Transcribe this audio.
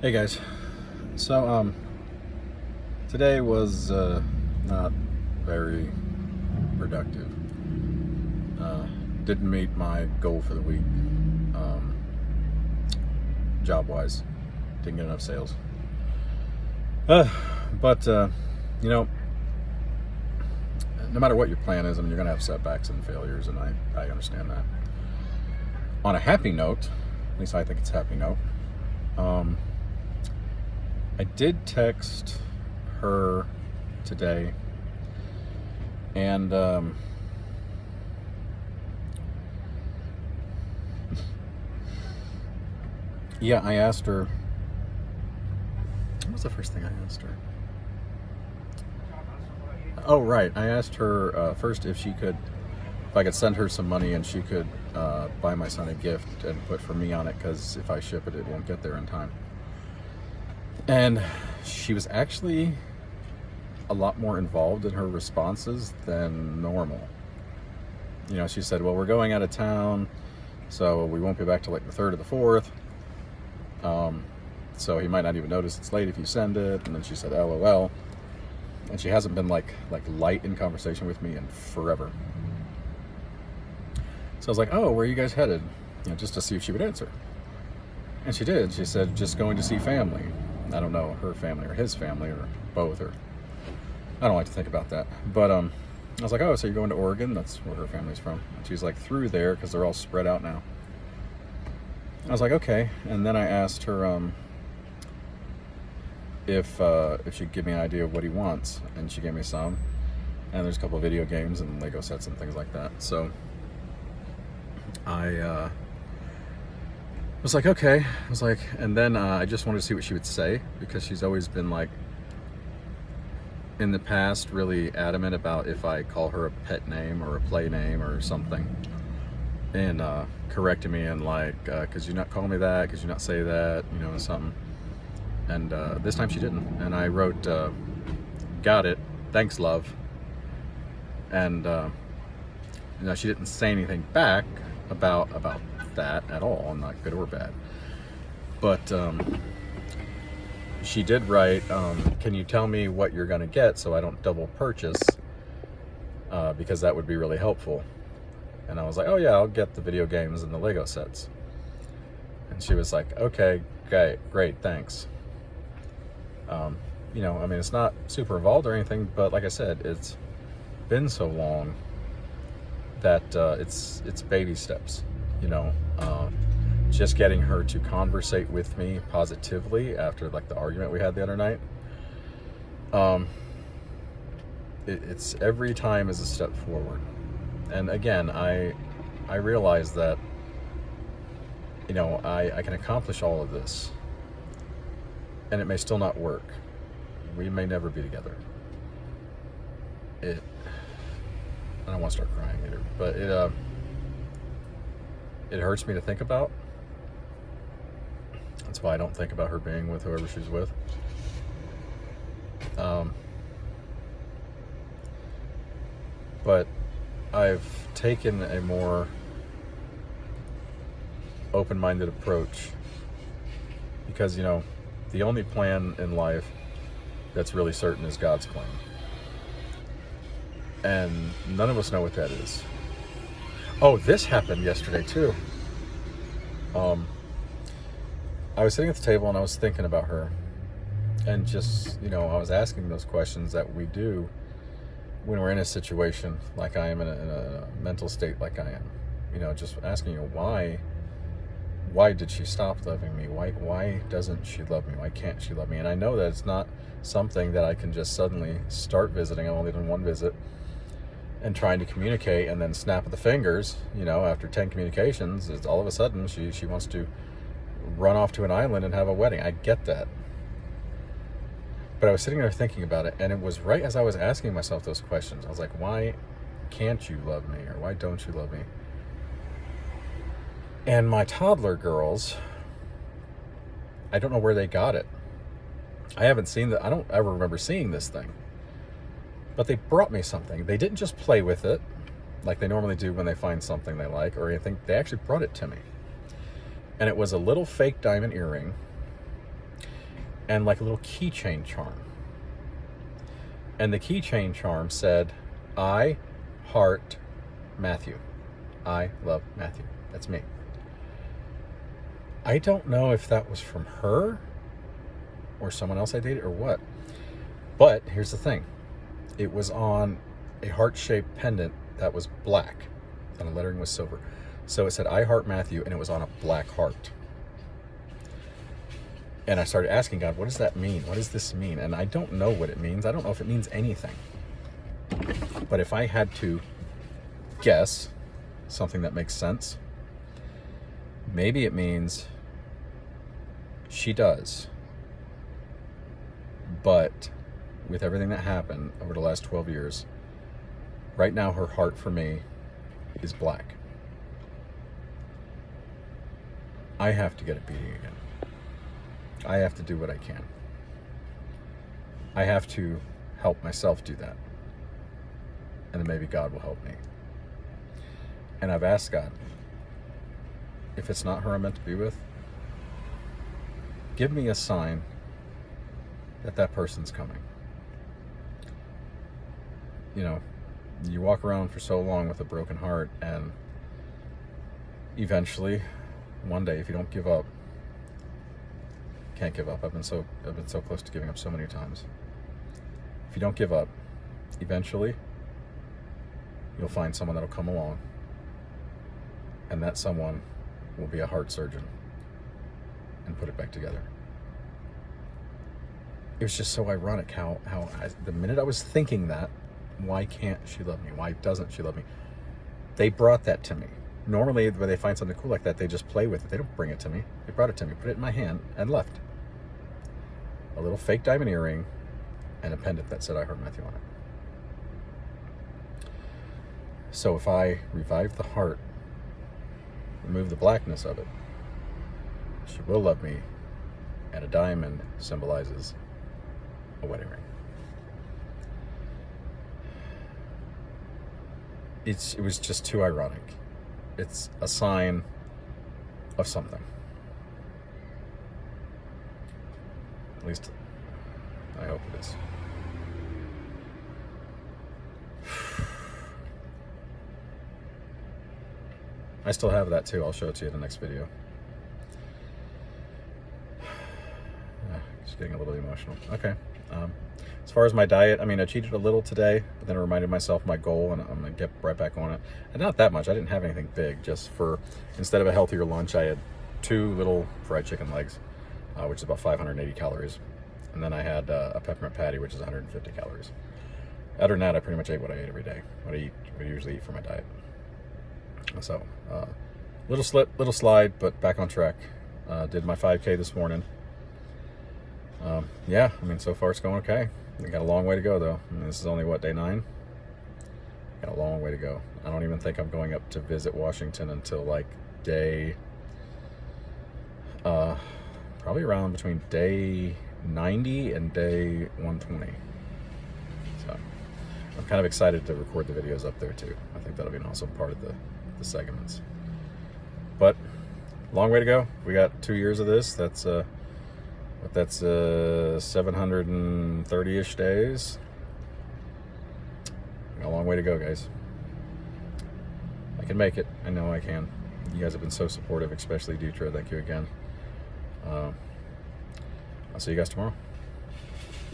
Hey guys, so today was not very productive. Didn't meet my goal for the week, um, job wise. Didn't get enough sales. Uh, but you know, no matter what your plan is, I mean, you're gonna have setbacks and failures, and I understand that. On a happy note, at least I think it's a happy note. Um, I did text her today, and yeah, I asked her. What was the first thing I asked her? Oh, right. I asked her first if I could send her some money and she could buy my son a gift and put for me on it, because if I ship it, it won't get there in time. And she was actually a lot more involved in her responses than normal. You know, she said, well, we're going out of town, so we won't be back till like the 3rd or the 4th. So he might not even notice it's late if you send it. And then she said, LOL. And she hasn't been like light in conversation with me in forever. So I was like, oh, where are you guys headed? You know, just to see if she would answer. And she did. She said, just going to see family. I don't know, her family or his family or both, or I don't like to think about that. But I was like, oh, so you're going to Oregon? That's where her family's from. And she's like, through there, because they're all spread out now. I was like, okay. And then I asked her if she'd give me an idea of what he wants, and she gave me some. And there's a couple of video games and Lego sets and things like that. So I was like, okay. I was like, and then I just wanted to see what she would say, because she's always been like, in the past, really adamant about if I call her a pet name or a play name or something, and correcting me and like, could you not call me that? Could you not say that? You know, something. And this time she didn't. And I wrote, got it, thanks, love. And you know, she didn't say anything back about that at all, not good or bad. But she did write, can you tell me what you're gonna get so I don't double purchase, because that would be really helpful. And I was like, oh yeah, I'll get the video games and the Lego sets. And she was like, okay, great, thanks. You know, I mean, it's not super involved or anything, but like I said, it's been so long that it's baby steps, you know. Just getting her to conversate with me positively after like the argument we had the other night. It's every time is a step forward. And again, I realize that, you know, I can accomplish all of this, and it may still not work. We may never be together. I don't want to start crying either, but it hurts me to think about. That's why I don't think about her being with whoever she's with. But I've taken a more open-minded approach, because, you know, the only plan in life that's really certain is God's plan. And none of us know what that is. Oh, this happened yesterday too. I was sitting at the table and I was thinking about her, and just, you know, I was asking those questions that we do when we're in a situation like I am, in a mental state like I am. You know, just asking, you know, why did she stop loving me? Why doesn't she love me? Why can't she love me? And I know that it's not something that I can just suddenly start visiting. I've only done one visit, and trying to communicate and then snap of the fingers, you know, after 10 communications, it's all of a sudden she wants to run off to an island and have a wedding. I get that. But I was sitting there thinking about it, and it was right as I was asking myself those questions. I was like, why can't you love me? Or why don't you love me? And my toddler girls, I don't know where they got it. I haven't seen that. I don't ever remember seeing this thing. But they brought me something. They didn't just play with it like they normally do when they find something they like or anything. They actually brought it to me. And it was a little fake diamond earring. and like a little keychain charm. And the keychain charm said, I heart Matthew. I love Matthew. That's me. I don't know if that was from her or someone else I dated or what. But here's the thing. It was on a heart-shaped pendant that was black and the lettering was silver. So it said, I heart Matthew, and it was on a black heart. And I started asking God, what does that mean? What does this mean? And I don't know what it means. I don't know if it means anything. But if I had to guess something that makes sense, maybe it means she does. But with everything that happened over the last 12 years, right now her heart for me is black. I have to get it beating again. I have to do what I can. I have to help myself do that. And then maybe God will help me. And I've asked God, if it's not her I'm meant to be with, give me a sign that that person's coming. You know, you walk around for so long with a broken heart, and eventually, one day, if you don't give up, can't give up. I've been so close to giving up so many times. If you don't give up, eventually, you'll find someone that'll come along, and that someone will be a heart surgeon and put it back together. It was just so ironic how the minute I was thinking that, why can't she love me? Why doesn't she love me? They brought that to me. Normally, when they find something cool like that, they just play with it. They don't bring it to me. They brought it to me, put it in my hand, and left. A little fake diamond earring and a pendant that said, I heart Matthew on it. So if I revive the heart, remove the blackness of it, she will love me, and a diamond symbolizes a wedding ring. It was just too ironic. It's a sign of something. At least I hope it is. I still have that too. I'll show it to you in the next video. Just getting a little emotional. Okay. As far as my diet, I mean, I cheated a little today, but then I reminded myself my goal, and I'm going to get right back on it. And not that much. I didn't have anything big. Just instead of a healthier lunch, I had 2 little fried chicken legs, which is about 580 calories. And then I had a peppermint patty, which is 150 calories. Other than that, I pretty much ate what I ate every day, what I usually eat for my diet. So, little slip, little slide, but back on track. Did my 5K this morning. Yeah, I mean, so far it's going okay. We got a long way to go, though. I mean, this is only, what, day 9? Got a long way to go. I don't even think I'm going up to visit Washington until, like, day... probably around between day 90 and day 120. So, I'm kind of excited to record the videos up there, too. I think that'll be an awesome part of the segments. But, long way to go. We got 2 years of this. That's 730-ish days. Got a long way to go, guys. I can make it. I know I can. You guys have been so supportive, especially Dutra. Thank you again. I'll see you guys tomorrow.